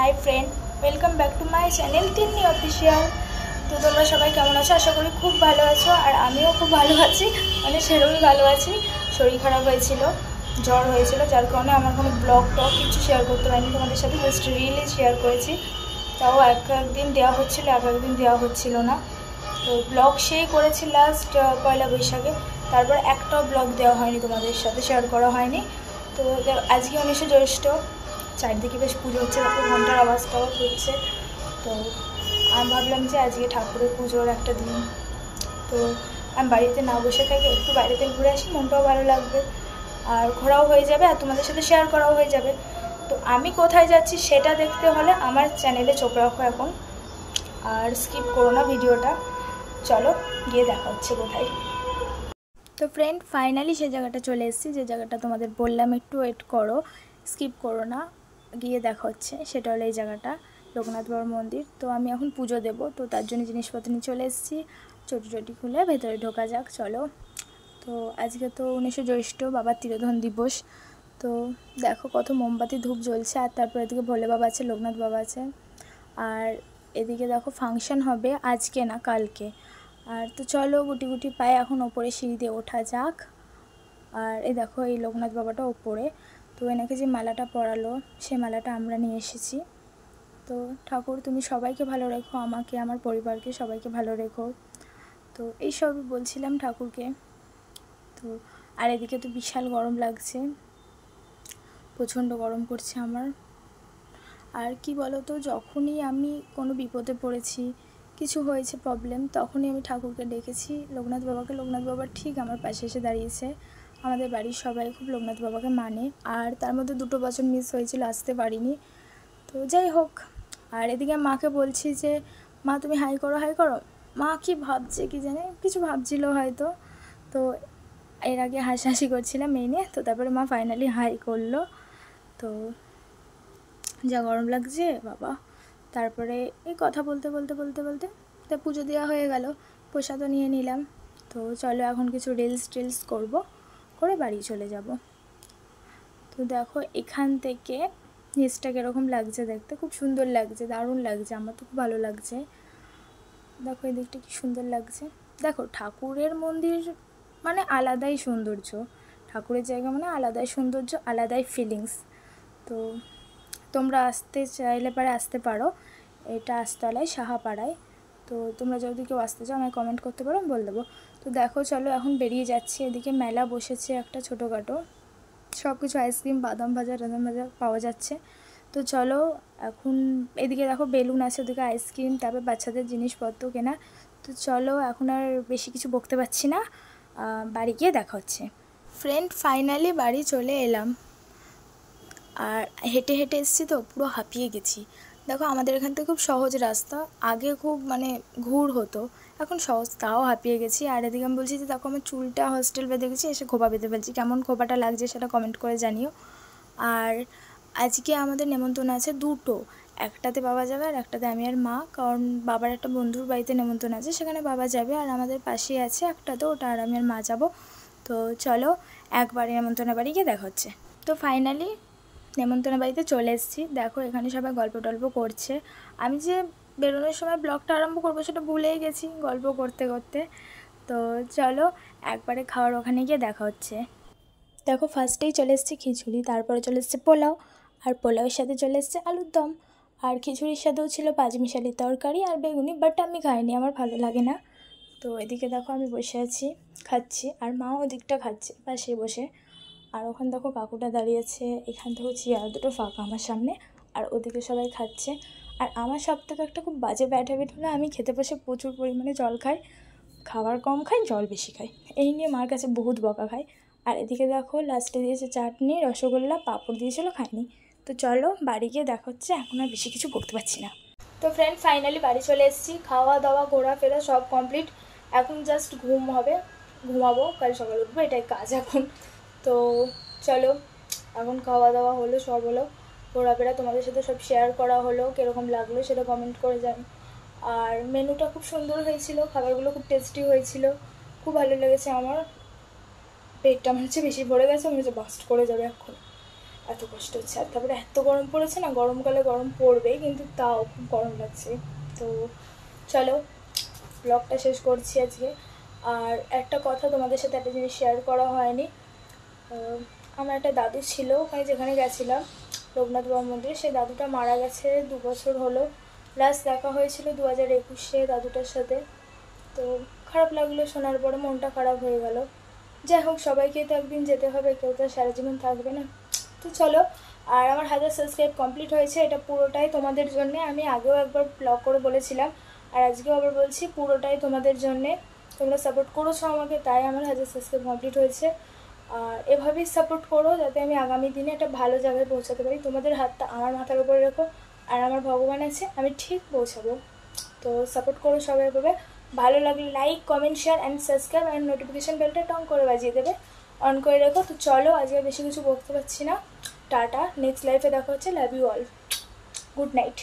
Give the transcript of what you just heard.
High friend welcome back to my channel Tinni official. तो তোমরা সবাই কেমন আছো? আশা করি খুব ভালো আছো। আর আমিও খুব ভালো আছি, মানে সেরকমই ভালো আছি। শরীর খারাপ হয়েছিল, জ্বর হয়েছিল, যার কারণে আমার কোনো ব্লগ টক কিছু শেয়ার করতে পারিনি তোমাদের সাথে। জাস্ট রিলই শেয়ার করেছি, তাও একদিন দেওয়া হচ্ছিলো, একদিন দেওয়া হচ্ছিল না। তো ব্লগ সেই করেছি লাস্ট পয়লা বৈশাখে, তারপর একটাও ব্লগ দেওয়া হয়নি, তোমাদের সাথে শেয়ার করা হয়নি। তো আজকে 19শে জ্যৈষ্ঠ, চারদিকে বেশ পুজো হচ্ছে, তারপর ঘন্টার আওয়াজটাও হচ্ছে। তো আমি ভাবলাম যে আজকে ঠাকুরের পুজোর একটা দিন, তো আমি বাড়িতে না বসে থাকি, একটু বাইরেতে ঘুরে আসি, মনটাও ভালো লাগবে, আর ঘোরাও হয়ে যাবে, আর তোমাদের সাথে শেয়ার করাও হয়ে যাবে। তো আমি কোথায় যাচ্ছি সেটা দেখতে হলে আমার চ্যানেলে চোখ রাখো এখন, আর স্কিপ করো না ভিডিওটা। চলো গিয়ে দেখা হচ্ছে কোথায়। তো ফ্রেন্ড ফাইনালি সে জায়গাটা চলে এসেছি, যে জায়গাটা তোমাদের বললাম একটু ওয়েট করো, স্কিপ করো না, গিয়ে দেখা হচ্ছে। সেটা হলো এই জায়গাটা, লোকনাথ বাবার মন্দির। তো আমি এখন পুজো দেব, তো তার জন্য জিনিসপত্র নিয়ে চলে এসেছি। চটি খুলে ভেতরে ঢোকা যাক, চলো। তো আজকে তো 19শে জ্যৈষ্ঠ, বাবার তিরোধান দিবস। তো দেখো কত মোমবাতি ধূপ জ্বলছে, আর তারপর এদিকে ভোলে বাবা আছে, লোকনাথ বাবা আছে, আর এদিকে দেখো ফাংশন হবে আজকে না কালকে। আর তো চলো গুটি গুটি পায়ে এখন ওপরে সিঁড়ি দিয়ে ওঠা যাক। আর এই দেখো এই লোকনাথ বাবাটা ওপরে, তো এনাকে যে মালাটা পরালো সে মালাটা আমরা নিয়ে এসেছি। তো ঠাকুর তুমি সবাইকে ভালো রেখো, আমাকে, আমার পরিবারকে সবাইকে ভালো রেখো। তো এই সবই বলছিলাম ঠাকুরকে। তো আর এদিকে তো বিশাল গরম লাগছে, প্রচণ্ড গরম করছে আমার। আর কি বলো তো, যখনই আমি কোনো বিপদে পড়েছি, কিছু হয়েছে প্রবলেম, তখনই আমি ঠাকুরকে ডেকেছি, লোকনাথ বাবাকে। লোকনাথ বাবা ঠিক আমার পাশে এসে দাঁড়িয়েছে। আমাদের বাড়ির সবাই খুব লোকনাথ বাবাকে মানে, আর তার মধ্যে 2 বছর মিস হয়েছিল, আসতে পারিনি। তো যাই হোক। আর এদিকে মাকে বলছি যে মা তুমি হাই করো, হাই করো। মা কি ভাবছে কি জানে, কিছু ভাবছিল হয়তো। তো এর আগে হাসাহাসি করছিলাম এই নিয়ে, তো তারপরে মা ফাইনালি হাই করলো। তো যা গরম লাগছে বাবা। তারপরে এই কথা বলতে বলতে বলতে বলতে তা পুজো দেওয়া হয়ে গেল, প্রসাদও নিয়ে নিলাম। তো চলো এখন কিছু রিলস করব, করে বাড়ি চলে যাব। তো দেখো এখান থেকে নিচটা কীরকম লাগছে দেখতে, খুব সুন্দর লাগছে, দারুণ লাগছে, আমার তো খুব ভালো লাগছে। দেখো এই দিকটা কী সুন্দর লাগছে। দেখো ঠাকুরের মন্দির মানে আলাদাই সৌন্দর্য, ঠাকুরের জায়গা মানে আলাদাই সৌন্দর্য, আলাদাই ফিলিংস। তো তোমরা আসতে চাইলে পারে আসতে পারো, এটা আস্তলায় সাহাপাড়ায়। তো তোমরা যদি কেউ আসতে চাও আমায় কমেন্ট করতে পারো, আমি বলে দেবো। তো দেখো চলো এখন বেরিয়ে যাচ্ছি। এদিকে মেলা বসেছে একটা ছোটোখাটো, সব কিছু আইসক্রিম, বাদাম ভাজা পাওয়া যাচ্ছে। তো চলো এখন, এদিকে দেখো বেলুন আছে, ওদিকে আইসক্রিম, তারপর বাচ্চাদের জিনিসপত্র কেনা। তো চলো এখন আর বেশি কিছু বকতে পারছি না, বাড়ি গিয়ে দেখা হচ্ছে। ফ্রেন্ড ফাইনালি বাড়ি চলে এলাম, আর হেঁটে হেঁটে এসেছি তো পুরো হাঁপিয়ে গেছি। দেখো আমাদের এখান থেকে খুব সহজ রাস্তা, আগে খুব মানে ঘুর হতো, এখন সহজ, তাও হাঁপিয়ে গেছি। আর এদিকে আমি বলছি যে দেখো আমার চুলটা হস্টেল বেঁধে গেছি, এসে খোপা বেঁধে ফেলছি, কেমন খোপাটা লাগছে সেটা কমেন্ট করে জানিও। আর আজকে আমাদের নেমন্তন্ন আছে দুটো, একটাতে বাবা যাবে আর একটাতে আমি আর মা, কারণ বাবার একটা বন্ধুর বাড়িতে নেমন্তন্ন আছে, সেখানে বাবা যাবে, আর আমাদের পাশেই আছে একটাতে, ওটা আর আমি আর মা যাবো। তো চলো একবারে নেমন্তন্ন বাড়ি গিয়ে দেখা হচ্ছে। তো ফাইনালি নেমন্তন্ন বাড়িতে চলে এসেছি। দেখো এখানে সবাই গল্প টল্প করছে, আমি যে বেরোনোর সময় ব্লগটা আরম্ভ করবো সেটা ভুলেই গেছি গল্প করতে করতে। তো চলো একবারে খাওয়ার ওখানে গিয়ে দেখা হচ্ছে। দেখো ফার্স্টেই চলে এসেছে খিচুড়ি, তারপরে চলে এসেছে পোলাও, আর পোলাওয়ের সাথে চলে এসেছে আলুর দম, আর খিচুড়ির সাথেও ছিল পাঁচমিশালি তরকারি আর বেগুনি, বাট আমি খাইনি, আমার ভালো লাগে না। তো এদিকে দেখো আমি বসে আছি খাচ্ছি, আর মাও ওদিকটা খাচ্ছে পাশে বসে। আর ওখানে দেখো কাকুটা দাঁড়িয়েছে, এখান থেকেও চেয়ার দুটো ফাঁকা আমার সামনে, আর ওদিকে সবাই খাচ্ছে। আর আমার সব থেকে একটা খুব বাজে ব্যাড হ্যাবিট হলো, আমি খেতে বসে প্রচুর পরিমাণে জল খাই, খাবার কম খাই, জল বেশি খাই, এই নিয়ে মার কাছে বহুত বকা খাই। আর এদিকে দেখো লাস্টে দিয়েছে চাটনি, রসগোল্লা, পাঁপড় দিয়েছিলো, খাইনি। তো চলো বাড়ি গিয়ে দেখা হচ্ছে, এখন আর বেশি কিছু বলতে পারছি না। তো ফ্রেন্ড ফাইনালি বাড়ি চলে এসেছি, খাওয়া দাওয়া ঘোরাফেরা সব কমপ্লিট, এখন জাস্ট ঘুমাবো, কাল সকালে উঠবো, এটাই কাজ এখন। তো চলো এখন খাওয়া দাওয়া হলো, সব হলো, ঘোরাফেরা তোমাদের সাথে সব শেয়ার করা হলো, কীরকম লাগলো সেটা কমেন্ট করে জানো। আর মেনুটা খুব সুন্দর হয়েছিল, খাবারগুলো খুব টেস্টি হয়েছিল, খুব ভালো লেগেছে আমার। পেটটা মনে হচ্ছে বেশি ভরে গেছে, মনে হচ্ছে বাস্ট করে যাবে এখন, এত কষ্ট হচ্ছে। আর তারপরে এত গরম পড়েছে না, গরমকালে গরম পড়বেই, কিন্তু তাও খুব গরম লাগছে। তো চলো ব্লগটা শেষ করছি আজকে। আর একটা কথা তোমাদের সাথে একটা জিনিস শেয়ার করা হয়নি। আমার একটা দাদু ছিল ওখানে যেখানে গেছিলাম লোকনাথ বাবা মন্দিরে, সেই দাদুটা মারা গেছে 2 বছর হলো। লাস্ট দেখা হয়েছিল 2021-এ দাদুটার সাথে। তো খারাপ লাগলো শোনার পরে, মনটা খারাপ হয়ে গেল। যাই হোক, সবাইকে তো একদিন যেতে হবে, কেউ তো সারা জীবন থাকবে না। তো চলো, আর আমার 1000 সাবস্ক্রাইব কমপ্লিট হয়েছে, এটা পুরোটাই তোমাদের জন্যে। আমি আগেও একবার ব্লগ করে বলেছিলাম, আর আজকেও আবার বলছি, পুরোটাই তোমাদের জন্যে। তোমরা সাপোর্ট করেছো আমাকে, তাই আমার 1000 সাবস্ক্রাইব কমপ্লিট হয়েছে। আর এভাবেই সাপোর্ট করো, যাতে আমি আগামী দিনে একটা ভালো জায়গায় পৌঁছাতে পারি। তোমাদের হাতটা আমার মাথার উপরে রেখো, আর আমার ভগবান আছে, আমি ঠিক পৌঁছাবো। তো সাপোর্ট করো সবাই এভাবে। ভালো লাগলে like, comment, share and subscribe, and notification বেলটা টং করে বাজিয়ে দেবে, অন করে রেখো। তো চলো, আজকে বেশি কিছু বলতে পারছি না। টাটা, নেক্সট লাইফে দেখা হচ্ছে। Love you all, good night.